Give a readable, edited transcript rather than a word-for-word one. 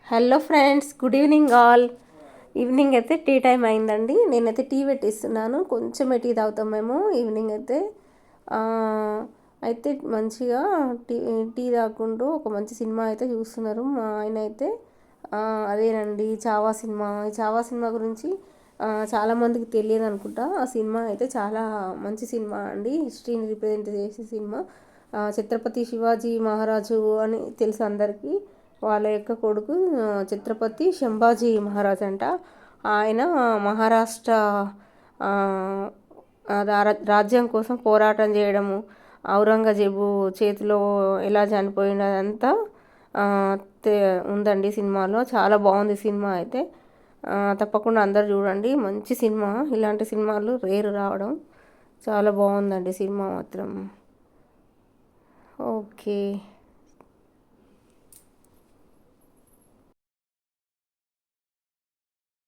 Hello friends, good evening all. Evening అయితే tea time అయిందండి. నేనైతే టీ పెట్టిస్తున్నాను. కొంచెమే టీ తాగుతాం మేము ఈవినింగ్ అయితే. ఆ, అయితే మంచిగా టీ టీ తాగుకుంటూ ఒక మంచి సినిమా అయితే చూస్తున్నారు మా ఆయన అయితే. ఆ, అదేనండి చావా సినిమా. ఈ చావా సినిమా గురించి చాలామందికి తెలియదు అనుకుంటా. ఆ సినిమా అయితే చాలా మంచి సినిమా అండి. హిస్టరీని రిప్రజెంట్ చేసే సినిమా. ఛత్రపతి శివాజీ మహారాజు అని తెలుసు అందరికీ. వాళ్ళ యొక్క కొడుకు ఛత్రపతి సంభాజీ మహారాజ్ అంట. ఆయన మహారాష్ట్ర ఆ, రాజ్యం కోసం పోరాటం చేయడము, ఔరంగజేబు చేతిలో ఎలా చనిపోయినదంతా ఆ, ఉందండి సినిమాలో. చాలా బాగుంది సినిమా అయితే. తప్పకుండా అందరు చూడండి. మంచి సినిమా. ఇలాంటి సినిమాలు రేరు రావడం. చాలా బాగుందండి సినిమా మాత్రం. ఓకే.